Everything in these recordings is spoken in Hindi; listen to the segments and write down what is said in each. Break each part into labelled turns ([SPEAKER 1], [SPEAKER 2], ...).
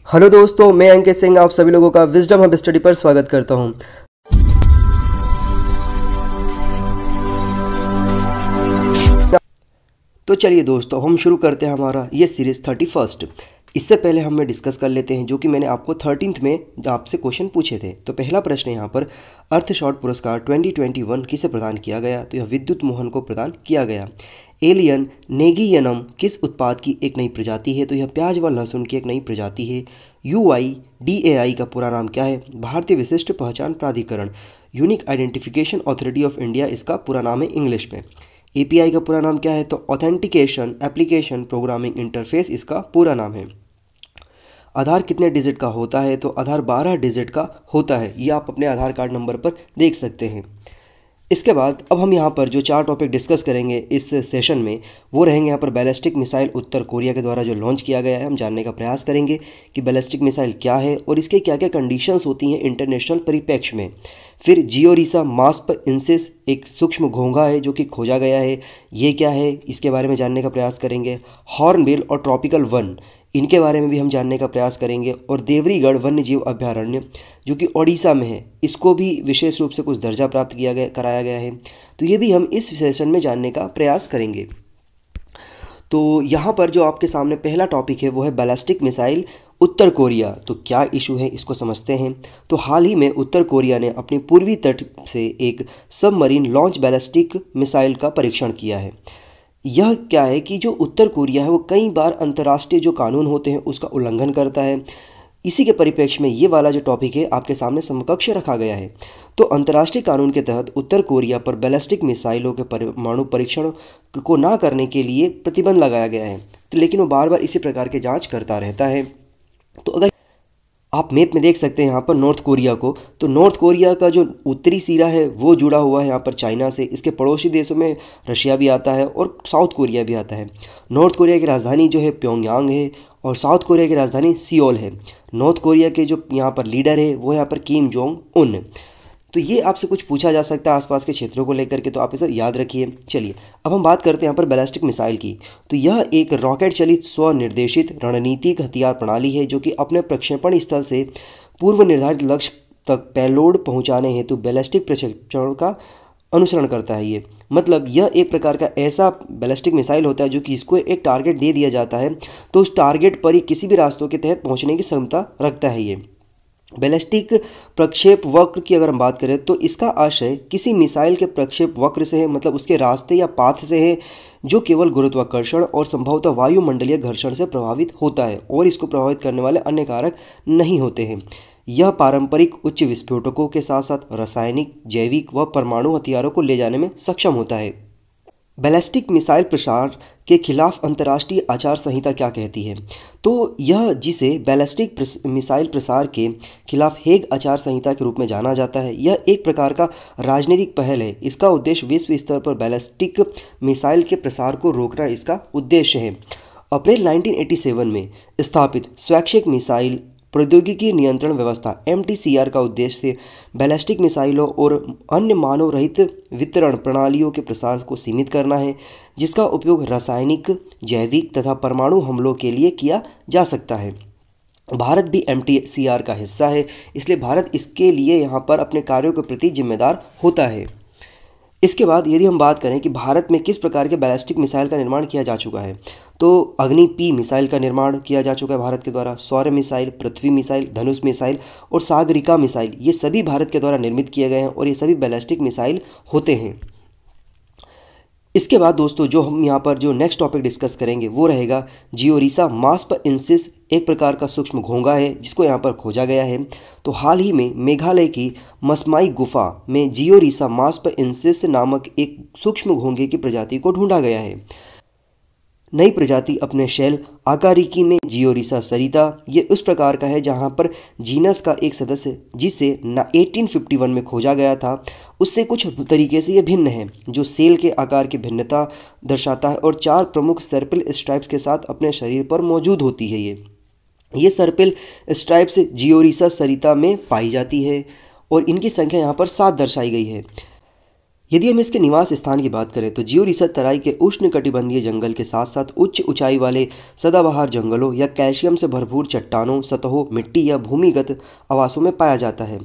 [SPEAKER 1] हेलो दोस्तों, मैं अंकित सिंह आप सभी लोगों का विजडम हब स्टडी पर स्वागत करता हूं। तो चलिए दोस्तों, हम शुरू करते हैं हमारा ये सीरीज़ 31। इससे पहले हमें डिस्कस कर लेते हैं जो कि मैंने आपको 13th में आपसे क्वेश्चन पूछे थे। तो पहला प्रश्न यहाँ पर अर्थशॉट पुरस्कार 2021 किसे प्रदान किया गया? तो यह विद्युत मोहन को प्रदान किया गया। एलियन नेगियनम किस उत्पाद की एक नई प्रजाति है? तो यह प्याज व लहसुन की एक नई प्रजाति है। UIDAI का पूरा नाम क्या है? भारतीय विशिष्ट पहचान प्राधिकरण, unique identification authority of India इसका पूरा नाम है इंग्लिश में। API का पूरा नाम क्या है? तो ऑथेंटिकेशन एप्लीकेशन प्रोग्रामिंग इंटरफेस इसका पूरा नाम है। आधार कितने डिजिट का होता है? तो आधार 12 डिजिट का होता है। ये आप अपने आधार कार्ड नंबर पर देख सकते हैं। इसके बाद अब हम यहाँ पर जो 4 टॉपिक डिस्कस करेंगे इस सेशन में, वो रहेंगे यहाँ पर बैलिस्टिक मिसाइल उत्तर कोरिया के द्वारा जो लॉन्च किया गया है। हम जानने का प्रयास करेंगे कि बैलिस्टिक मिसाइल क्या है और इसके क्या क्या कंडीशंस होती हैं इंटरनेशनल परिप्रेक्ष्य में। फिर जियोरिसा मास्प इंसिस एक सूक्ष्म घोंघा है जो कि खोजा गया है, ये क्या है इसके बारे में जानने का प्रयास करेंगे। हॉर्नबिल और ट्रॉपिकल वन इनके बारे में भी हम जानने का प्रयास करेंगे। और देवरीगढ़ वन्य जीव अभयारण्य जो कि ओडिशा में है, इसको भी विशेष रूप से कुछ दर्जा प्राप्त कराया गया है। तो ये भी हम इस सेशन में जानने का प्रयास करेंगे। तो यहाँ पर जो आपके सामने पहला टॉपिक है वो है बैलिस्टिक मिसाइल उत्तर कोरिया। तो क्या इशू है इसको समझते हैं। तो हाल ही में उत्तर कोरिया ने अपनी पूर्वी तट से एक सबमरीन लॉन्च बैलिस्टिक मिसाइल का परीक्षण किया है। यह क्या है कि जो उत्तर कोरिया है वो कई बार अंतर्राष्ट्रीय जो कानून होते हैं उसका उल्लंघन करता है। इसी के परिप्रेक्ष्य में ये वाला जो टॉपिक है आपके सामने समकक्ष रखा गया है। तो अंतर्राष्ट्रीय कानून के तहत उत्तर कोरिया पर बैलिस्टिक मिसाइलों के परमाणु परीक्षण को ना करने के लिए प्रतिबंध लगाया गया है। तो लेकिन वो बार बार इसी प्रकार के जांच करता रहता है। तो अगर आप मैप में देख सकते हैं यहाँ पर नॉर्थ कोरिया को, तो नॉर्थ कोरिया का जो उत्तरी सिरा है वो जुड़ा हुआ है यहाँ पर चाइना से। इसके पड़ोसी देशों में रशिया भी आता है और साउथ कोरिया भी आता है। नॉर्थ कोरिया की राजधानी जो है प्योंगयांग है और साउथ कोरिया की राजधानी सियोल है। नॉर्थ कोरिया के जो यहाँ पर लीडर है वो यहाँ पर किम जोंग उन। तो ये आपसे कुछ पूछा जा सकता है आसपास के क्षेत्रों को लेकर के, तो आप इसे याद रखिए। चलिए अब हम बात करते हैं यहाँ पर बैलिस्टिक मिसाइल की। तो यह एक रॉकेट चलित स्वनिर्देशित रणनीतिक हथियार प्रणाली है जो कि अपने प्रक्षेपण स्थल से पूर्व निर्धारित लक्ष्य तक पेलोड पहुँचाने हेतु बैलिस्टिक प्रक्षेपण का अनुसरण करता है। ये मतलब यह एक प्रकार का ऐसा बैलिस्टिक मिसाइल होता है जो कि इसको एक टारगेट दे दिया जाता है तो उस टारगेट पर ही किसी भी रास्तों के तहत पहुँचने की क्षमता रखता है। ये बैलिस्टिक प्रक्षेप वक्र की अगर हम बात करें तो इसका आशय किसी मिसाइल के प्रक्षेप वक्र से है, मतलब उसके रास्ते या पाथ से है जो केवल गुरुत्वाकर्षण और संभवतः वायुमंडलीय घर्षण से प्रभावित होता है और इसको प्रभावित करने वाले अन्य कारक नहीं होते हैं। यह पारंपरिक उच्च विस्फोटकों के साथ साथ रासायनिक, जैविक व परमाणु हथियारों को ले जाने में सक्षम होता है। बैलिस्टिक मिसाइल प्रसार के खिलाफ अंतर्राष्ट्रीय आचार संहिता क्या कहती है? तो यह जिसे बैलिस्टिक मिसाइल प्रसार के खिलाफ हेग आचार संहिता के रूप में जाना जाता है, यह एक प्रकार का राजनीतिक पहल है। इसका उद्देश्य विश्व स्तर पर बैलिस्टिक मिसाइल के प्रसार को रोकना इसका उद्देश्य है। अप्रैल 1987 में स्थापित स्वैच्छिक मिसाइल प्रौद्योगिकी नियंत्रण व्यवस्था MTCR का उद्देश्य बैलिस्टिक मिसाइलों और अन्य मानव रहित वितरण प्रणालियों के प्रसार को सीमित करना है जिसका उपयोग रासायनिक, जैविक तथा परमाणु हमलों के लिए किया जा सकता है। भारत भी MTCR का हिस्सा है, इसलिए भारत इसके लिए यहाँ पर अपने कार्यों के प्रति जिम्मेदार होता है। इसके बाद यदि हम बात करें कि भारत में किस प्रकार के बैलिस्टिक मिसाइल का निर्माण किया जा चुका है, तो अग्नि P मिसाइल का निर्माण किया जा चुका है भारत के द्वारा। सौर्य मिसाइल, पृथ्वी मिसाइल, धनुष मिसाइल और सागरिका मिसाइल ये सभी भारत के द्वारा निर्मित किए गए हैं और ये सभी बैलिस्टिक मिसाइल होते हैं। इसके बाद दोस्तों जो हम यहाँ पर जो नेक्स्ट टॉपिक डिस्कस करेंगे वो रहेगा जियोरिसा मास्प इंसिस, एक प्रकार का सूक्ष्म घोंघा है जिसको यहाँ पर खोजा गया है। तो हाल ही में मेघालय की मसमाई गुफा में जियोरिसा मास्प इंसिस नामक एक सूक्ष्म घोंघे की प्रजाति को ढूंढा गया है। नई प्रजाति अपने शैल आकारिकी में जियोरिसा सरिता ये उस प्रकार का है जहाँ पर जीनस का एक सदस्य जिसे 1851 में खोजा गया था उससे कुछ तरीके से ये भिन्न है, जो सेल के आकार की भिन्नता दर्शाता है और 4 प्रमुख सर्पिल स्ट्राइप्स के साथ अपने शरीर पर मौजूद होती है। ये सर्पिल स्ट्राइप्स जियोरिसा सरिता में पाई जाती है और इनकी संख्या यहाँ पर 7 दर्शाई गई है। यदि हम इसके निवास स्थान की बात करें तो जियोरिसस तराई के उष्णकटिबंधीय जंगल के साथ साथ उच्च ऊंचाई वाले सदाबहार जंगलों या कैल्शियम से भरपूर चट्टानों, सतहों, मिट्टी या भूमिगत आवासों में पाया जाता है।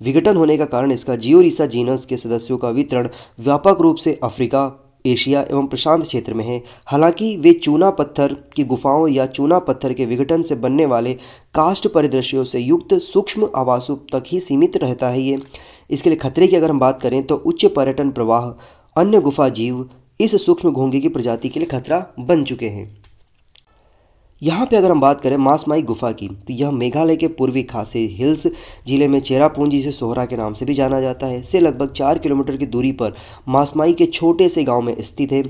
[SPEAKER 1] विघटन होने का कारण इसका जियोरिसस जीनस के सदस्यों का वितरण व्यापक रूप से अफ्रीका, एशिया एवं प्रशांत क्षेत्र में है। हालांकि वे चूना पत्थर की गुफाओं या चूना पत्थर के विघटन से बनने वाले कास्ट परिदृश्यों से युक्त सूक्ष्म आवासों तक ही सीमित रहता है। ये इसके लिए खतरे की अगर हम बात करें तो उच्च पर्यटन प्रवाह, अन्य गुफा जीव इस सूक्ष्म घोंघे की प्रजाति के लिए खतरा बन चुके हैं। यहाँ पे अगर हम बात करें मासमाई गुफा की तो यह मेघालय के पूर्वी खासी हिल्स जिले में चेरापूंजी से सोहरा के नाम से भी जाना जाता है से लगभग 4 किलोमीटर की दूरी पर मासमाई के छोटे से गांव में स्थित है।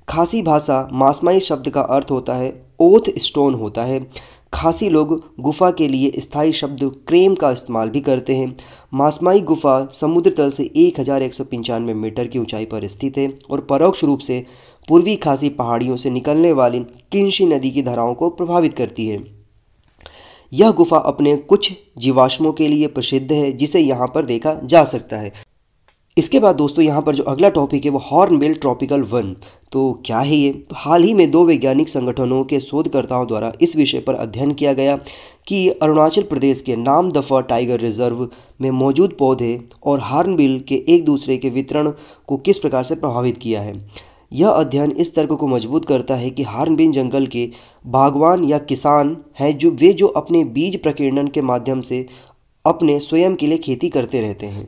[SPEAKER 1] खासी भाषा मासमाई शब्द का अर्थ होता है ओथ स्टोन होता है। खासी लोग गुफा के लिए स्थायी शब्द क्रेम का इस्तेमाल भी करते हैं। मासमाई गुफा समुद्र तल से 1195 मीटर की ऊंचाई पर स्थित है और परोक्ष रूप से पूर्वी खासी पहाड़ियों से निकलने वाली किन्शी नदी की धाराओं को प्रभावित करती है। यह गुफा अपने कुछ जीवाश्मों के लिए प्रसिद्ध है जिसे यहाँ पर देखा जा सकता है। इसके बाद दोस्तों यहाँ पर जो अगला टॉपिक है वो हॉर्नबिल ट्रॉपिकल वन। तो क्या है ये? तो हाल ही में 2 वैज्ञानिक संगठनों के शोधकर्ताओं द्वारा इस विषय पर अध्ययन किया गया कि अरुणाचल प्रदेश के नामदफा टाइगर रिजर्व में मौजूद पौधे और हॉर्नबिल के एक दूसरे के वितरण को किस प्रकार से प्रभावित किया है। यह अध्ययन इस तर्क को मजबूत करता है कि हॉर्नबिल जंगल के बागवान या किसान हैं जो अपने बीज प्रकीर्णन के माध्यम से अपने स्वयं के लिए खेती करते रहते हैं।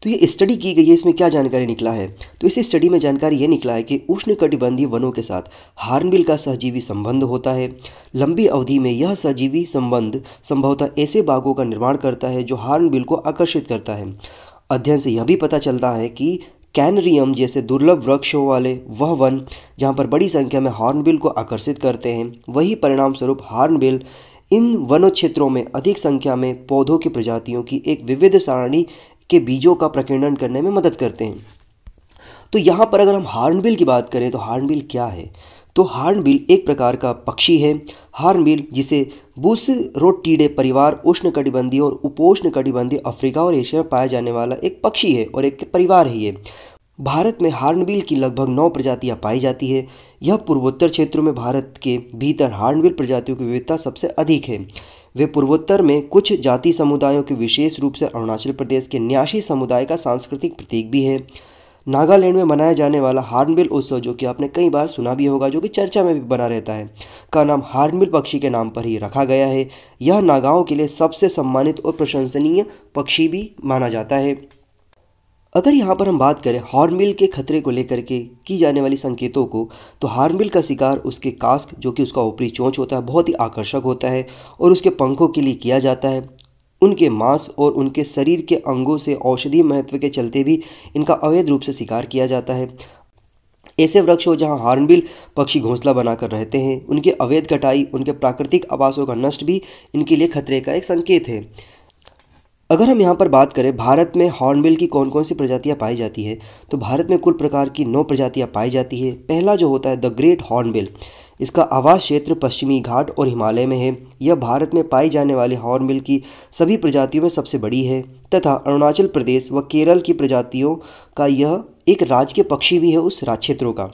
[SPEAKER 1] तो ये स्टडी की गई है, इसमें क्या जानकारी निकला है? तो इस स्टडी में जानकारी ये निकला है कि उष्णकटिबंधीय वनों के साथ हॉर्नबिल का सहजीवी संबंध होता है। लंबी अवधि में यह सहजीवी संबंध संभवतः ऐसे बागों का निर्माण करता है जो हॉर्नबिल को आकर्षित करता है। अध्ययन से यह भी पता चलता है कि कैनरियम जैसे दुर्लभ वृक्षों वाले वह वन जहाँ पर बड़ी संख्या में हॉर्नबिल को आकर्षित करते हैं, वही परिणाम स्वरूप हॉर्नबिल इन वनों क्षेत्रों में अधिक संख्या में पौधों की प्रजातियों की एक विविध सारणी के बीजों का प्रकीर्णन करने में मदद करते हैं। तो यहाँ पर अगर हम हॉर्नबिल की बात करें तो हॉर्नबिल क्या है? तो हॉर्नबिल एक प्रकार का पक्षी है। हॉर्नबिल जिसे बुसरोटिडे परिवार उष्णकटिबंधीय और उपोष्णकटिबंधीय अफ्रीका और एशिया में पाया जाने वाला एक पक्षी है और एक परिवार है। ये भारत में हॉर्नबिल की लगभग 9 प्रजातियां पाई जाती है। यह पूर्वोत्तर क्षेत्रों में भारत के भीतर हॉर्नबिल प्रजातियों की विविधता सबसे अधिक है। वे पूर्वोत्तर में कुछ जाति समुदायों के विशेष रूप से अरुणाचल प्रदेश के न्यासी समुदाय का सांस्कृतिक प्रतीक भी है। नागालैंड में मनाया जाने वाला हॉर्नबिल उत्सव, जो कि आपने कई बार सुना भी होगा, जो कि चर्चा में भी बना रहता है, का नाम हॉर्नबिल पक्षी के नाम पर ही रखा गया है। यह नागाओं के लिए सबसे सम्मानित और प्रशंसनीय पक्षी भी माना जाता है। अगर यहाँ पर हम बात करें हॉर्नबिल के खतरे को लेकर के की जाने वाली संकेतों को, तो हॉर्नबिल का शिकार उसके कास्क, जो कि उसका ऊपरी चोंच होता है, बहुत ही आकर्षक होता है और उसके पंखों के लिए किया जाता है। उनके मांस और उनके शरीर के अंगों से औषधीय महत्व के चलते भी इनका अवैध रूप से शिकार किया जाता है। ऐसे वृक्ष हो जहाँ हॉर्नबिल पक्षी घोंसला बनाकर रहते हैं, उनकी अवैध कटाई उनके प्राकृतिक आवासों का नष्ट भी इनके लिए खतरे का एक संकेत है। अगर हम यहाँ पर बात करें भारत में हॉर्नबिल की कौन कौन सी प्रजातियाँ पाई जाती है, तो भारत में कुल प्रकार की 9 प्रजातियाँ पाई जाती है। पहला जो होता है द ग्रेट हॉर्नबिल, इसका आवास क्षेत्र पश्चिमी घाट और हिमालय में है। यह भारत में पाई जाने वाली हॉर्नबिल की सभी प्रजातियों में सबसे बड़ी है तथा अरुणाचल प्रदेश व केरल की प्रजातियों का यह एक राज्य पक्षी भी है उस राज्य क्षेत्रों का।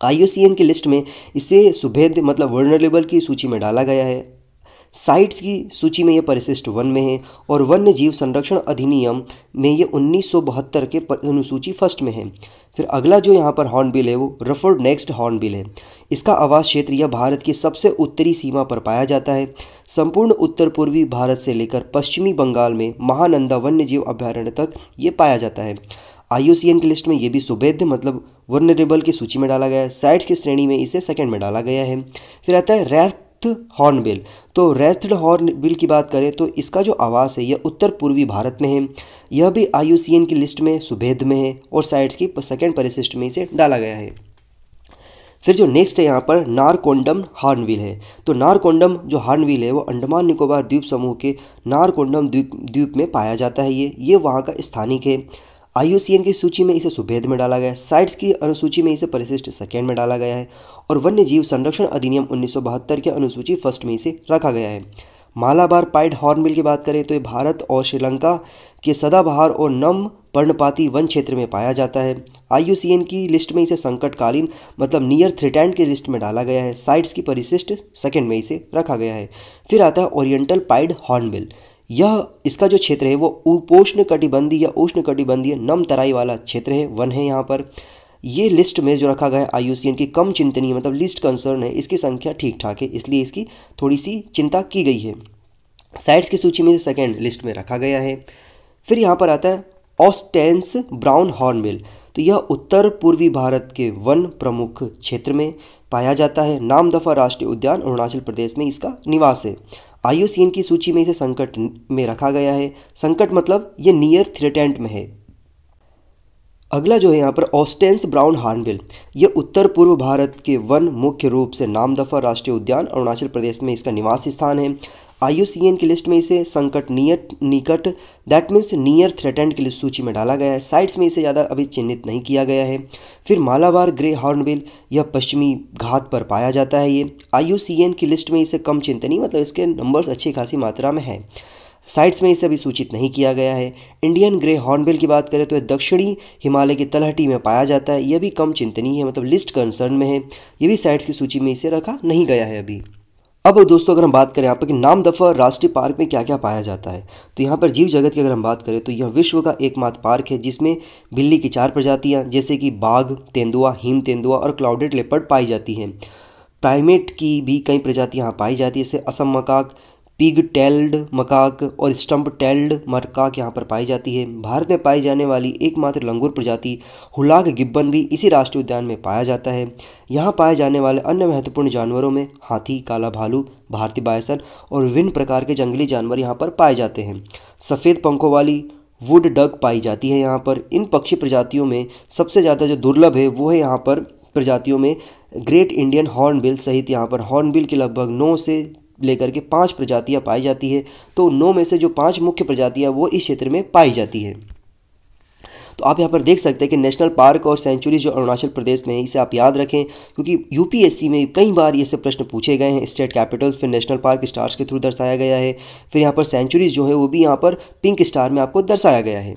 [SPEAKER 1] IUCN की लिस्ट में इसे सुभेद्य मतलब वर्नरेबल की सूची में डाला गया है। साइट्स की सूची में यह परिशिष्ट वन में है और वन्य जीव संरक्षण अधिनियम में ये 1972 के अनुसूची फर्स्ट में है। फिर अगला जो यहाँ पर हॉर्नबिल है वो रफर्ड नेक्स्ट हॉर्नबिल है। इसका आवास क्षेत्र यह भारत की सबसे उत्तरी सीमा पर पाया जाता है। संपूर्ण उत्तर पूर्वी भारत से लेकर पश्चिमी बंगाल में महानंदा वन्य जीव अभ्यारण्य तक ये पाया जाता है। IUCN की लिस्ट में ये भी सुभेद्य मतलब वर्नरेबल की सूची में डाला गया है। साइट्स की श्रेणी में इसे सेकंड में डाला गया है। फिर आता है रेस्ट हॉर्नबिल। तो रेस्टड हॉर्नबिल की बात करें तो इसका जो आवास है यह उत्तर पूर्वी भारत में है। यह भी IUCN की लिस्ट में सुभेद्य में है और साइट्स की सेकंड परिशिष्ट में इसे डाला गया है। फिर जो नेक्स्ट है यहाँ पर नारकोंडम हॉर्नबिल है। तो नारकोंडम जो हॉर्नबिल है वो अंडमान निकोबार द्वीप समूह के नारकोंडम द्वीप में पाया जाता है। ये वहाँ का स्थानिक है। IUCN की सूची में इसे सुभेद्य में डाला गया है। साइट्स की अनुसूची में इसे परिशिष्ट सेकेंड में डाला गया है और वन्य जीव संरक्षण अधिनियम 1972 के अनुसूची फर्स्ट में इसे रखा गया है। मालाबार पाइड हॉर्नबिल की बात करें तो ये भारत और श्रीलंका के सदाबहार और नम पर्णपाती वन क्षेत्र में पाया जाता है। IUCN की लिस्ट में इसे संकटकालीन मतलब नियर थ्रेटेंड की लिस्ट में डाला गया है। साइट्स की परिशिष्ट सेकंड में इसे रखा गया है। फिर आता है ओरिएंटल पाइड हॉर्नबिल। यह इसका जो क्षेत्र है वो उपोष्ण कटिबंधीय या उष्ण कटिबंधीय नम तराई वाला क्षेत्र है, वन है यहाँ पर। ये लिस्ट में जो रखा गया है IUCN की कम चिंतनीय मतलब लिस्ट कंसर्न है, इसकी संख्या ठीक ठाक है, इसलिए इसकी थोड़ी सी चिंता की गई है। साइट्स की सूची में सेकंड लिस्ट में रखा गया है। फिर यहाँ पर आता है ऑस्टेंस ब्राउन हॉर्नबिल। तो यह उत्तर पूर्वी भारत के वन प्रमुख क्षेत्र में पाया जाता है। नामदफा राष्ट्रीय उद्यान अरुणाचल प्रदेश में इसका निवास है। IUCN की सूची में इसे संकट में रखा गया है। संकट मतलब ये नियर थ्रेटेंड में है। अगला जो है यहाँ पर ऑस्टेंस ब्राउन हॉर्नबिल, यह उत्तर पूर्व भारत के वन मुख्य रूप से नामदफा राष्ट्रीय उद्यान अरुणाचल प्रदेश में इसका निवास स्थान है। IUCN की लिस्ट में इसे संकट निकट दैट मीन्स नियर थ्रेटेंड की लिस्ट सूची में डाला गया है। साइट्स में इसे ज़्यादा अभी चिन्हित नहीं किया गया है। फिर मालाबार ग्रे हॉर्नबिल, यह पश्चिमी घाट पर पाया जाता है। ये IUCN की लिस्ट में इसे कम चिंतनीय मतलब इसके नंबर्स अच्छी खासी मात्रा में है। साइट्स में इसे अभी सूचित नहीं किया गया है। इंडियन ग्रे हॉर्नबिल की बात करें तो यह दक्षिणी हिमालय की तलहटी में पाया जाता है। यह भी कम चिंतनीय है मतलब लिस्ट कंसर्न में है। ये भी साइट्स की सूची में इसे रखा नहीं गया है अभी। अब दोस्तों अगर हम बात करें यहाँ पर कि नामदफा राष्ट्रीय पार्क में क्या क्या पाया जाता है, तो यहाँ पर जीव जगत की अगर हम बात करें तो यह विश्व का एकमात्र पार्क है जिसमें बिल्ली की 4 प्रजातियाँ जैसे कि बाघ, तेंदुआ, हिम तेंदुआ और क्लाउडेड लेपर्ड पाई जाती हैं। प्राइमेट की भी कई प्रजातियाँ यहाँ पाई जाती है, जैसे Assam macaque, pig tailed macaque और स्टम्प टेल्ड मकाक यहाँ पर पाई जाती है। भारत में पाई जाने वाली एकमात्र लंगूर प्रजाति हुलाक गिब्बन भी इसी राष्ट्रीय उद्यान में पाया जाता है। यहाँ पाए जाने वाले अन्य महत्वपूर्ण जानवरों में हाथी, काला भालू, भारतीय बायसन और विभिन्न प्रकार के जंगली जानवर यहाँ पर पाए जाते हैं। सफ़ेद पंखों वाली वुड डक पाई जाती है यहाँ पर। इन पक्षी प्रजातियों में सबसे ज़्यादा जो दुर्लभ है वो है यहाँ पर प्रजातियों में ग्रेट इंडियन हॉर्नबिल सहित यहाँ पर हॉर्नबिल की लगभग 9 से लेकर के 5 प्रजातियां पाई जाती है। तो 9 में से जो 5 मुख्य प्रजातियां वो इस क्षेत्र में पाई जाती है। तो आप यहाँ पर देख सकते हैं कि नेशनल पार्क और सेंचुरीज जो अरुणाचल प्रदेश में है इसे आप याद रखें, क्योंकि UPSC में कई बार ये सब प्रश्न पूछे गए हैं। स्टेट कैपिटल्स फिर नेशनल पार्क स्टार्स के थ्रू दर्शाया गया है। फिर यहाँ पर सेंचुरीज जो है वो भी यहाँ पर पिंक स्टार में आपको दर्शाया गया है।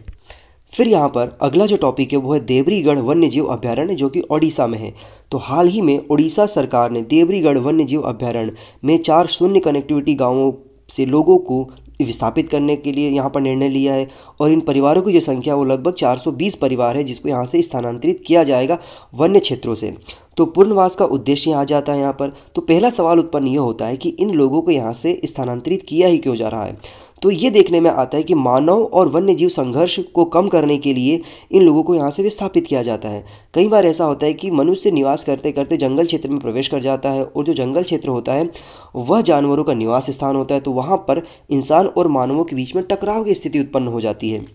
[SPEAKER 1] फिर यहाँ पर अगला जो टॉपिक है वो है देवरीगढ़ वन्यजीव अभ्यारण्य जो कि ओडिशा में है। तो हाल ही में ओडिशा सरकार ने देवरीगढ़ वन्यजीव अभ्यारण्य में 4 शून्य कनेक्टिविटी गांवों से लोगों को विस्थापित करने के लिए यहाँ पर निर्णय लिया है। और इन परिवारों की जो संख्या वो लगभग 420 परिवार है जिसको यहाँ से स्थानांतरित किया जाएगा वन्य क्षेत्रों से। तो पुनर्वास का उद्देश्य आ जाता है यहाँ पर। तो पहला सवाल उत्पन्न ये होता है कि इन लोगों को यहाँ से स्थानांतरित किया ही क्यों जा रहा है। तो ये देखने में आता है कि मानव और वन्यजीव संघर्ष को कम करने के लिए इन लोगों को यहाँ से विस्थापित किया जाता है। कई बार ऐसा होता है कि मनुष्य निवास करते करते जंगल क्षेत्र में प्रवेश कर जाता है और जो जंगल क्षेत्र होता है वह जानवरों का निवास स्थान होता है। तो वहाँ पर इंसान और मानवों के बीच में टकराव की स्थिति उत्पन्न हो जाती है।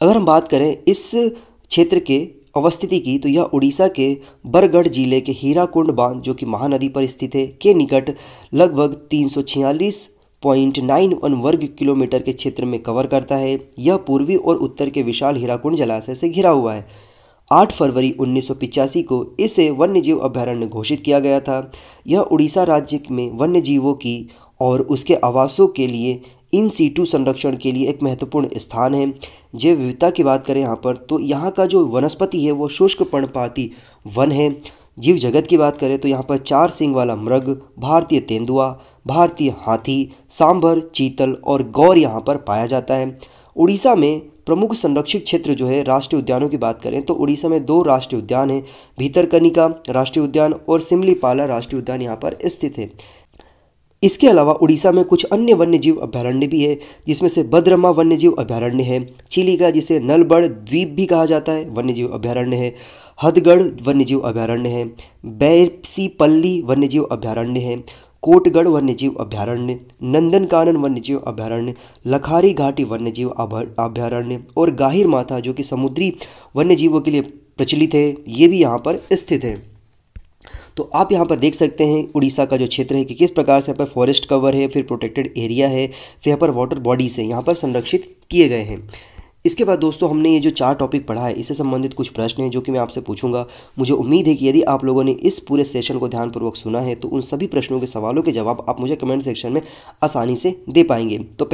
[SPEAKER 1] अगर हम बात करें इस क्षेत्र के अवस्थिति की तो यह उड़ीसा के बरगढ़ जिले के हीराकुंड बांध जो कि महानदी पर स्थित है के निकट लगभग 346.91 वर्ग किलोमीटर के क्षेत्र में कवर करता है। यह पूर्वी और उत्तर के विशाल हीराकुंड जलाशय से घिरा हुआ है। 8 फरवरी 1985 को इसे वन्यजीव अभयारण्य घोषित किया गया था। यह उड़ीसा राज्य में वन्यजीवों की और उसके आवासों के लिए इन सीटू संरक्षण के लिए एक महत्वपूर्ण स्थान है। जैव विविधता की बात करें यहाँ पर तो यहाँ का जो वनस्पति है वो शुष्क पर्णपाती वन है। जीव जगत की बात करें तो यहाँ पर 4 सींग वाला मृग, भारतीय तेंदुआ, भारतीय हाथी, सांभर, चीतल और गौर यहाँ पर पाया जाता है। उड़ीसा में प्रमुख संरक्षित क्षेत्र जो है राष्ट्रीय उद्यानों की बात करें तो उड़ीसा में 2 राष्ट्रीय उद्यान हैं, भीतरकनिका राष्ट्रीय उद्यान और सिमलीपाला राष्ट्रीय उद्यान यहाँ पर स्थित है। इसके अलावा उड़ीसा में कुछ अन्य वन्यजीव अभयारण्य भी है जिसमें से बदरमा वन्यजीव अभयारण्य है, चिलिका जिसे नलबड़ द्वीप भी कहा जाता है वन्यजीव अभयारण्य है, हथगढ़ वन्यजीव अभयारण्य है, बैसीपल्ली वन्यजीव अभयारण्य है, कोटगढ़ वन्यजीव अभयारण्य, नंदनकानन वन्यजीव अभयारण्य, लखारी घाटी वन्यजीव अभयारण्य और गाहिर माथा जो कि समुद्री वन्यजीवों के लिए प्रचलित है ये भी यहाँ पर स्थित है। तो आप यहाँ पर देख सकते हैं उड़ीसा का जो क्षेत्र है कि किस प्रकार से यहाँ पर फॉरेस्ट कवर है, फिर प्रोटेक्टेड एरिया है, फिर यहाँ पर वाटर बॉडीज है यहाँ पर संरक्षित किए गए हैं। इसके बाद दोस्तों हमने ये जो 4 टॉपिक पढ़ा है इससे संबंधित कुछ प्रश्न हैं जो कि मैं आपसे पूछूंगा। मुझे उम्मीद है कि यदि आप लोगों ने इस पूरे सेशन को ध्यानपूर्वक सुना है तो उन सभी प्रश्नों के सवालों के जवाब आप मुझे कमेंट सेक्शन में आसानी से दे पाएंगे। तो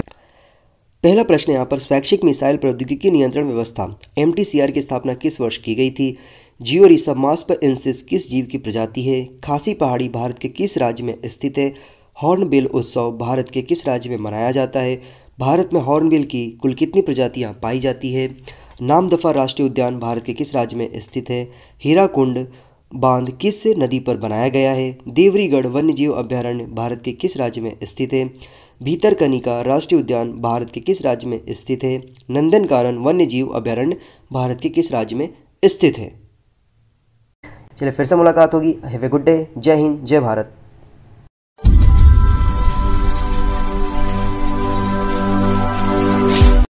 [SPEAKER 1] पहला प्रश्न यहाँ पर, स्वैच्छिक मिसाइल प्रौद्योगिकी नियंत्रण व्यवस्था MTCR की स्थापना किस वर्ष की गई थी? जियोरिसा मास्पएंसिस किस जीव की प्रजाति है? खासी पहाड़ी भारत के किस राज्य में स्थित है? हॉर्नबिल उत्सव भारत के किस राज्य में मनाया जाता है? भारत में हॉर्नबिल की कुल कितनी प्रजातियां पाई जाती है? नामदफा राष्ट्रीय उद्यान भारत के किस राज्य में स्थित है? हीराकुंड बांध किस नदी पर बनाया गया है? देवरीगढ़ वन्यजीव अभयारण्य भारत के किस राज्य में स्थित है? भीतरकनिका राष्ट्रीय उद्यान भारत के किस राज्य में स्थित है? नंदनकानन वन्यजीव अभयारण्य भारत के किस राज्य में स्थित है? चलिए फिर से मुलाकात होगी। Have a good day. जय हिंद, जय भारत।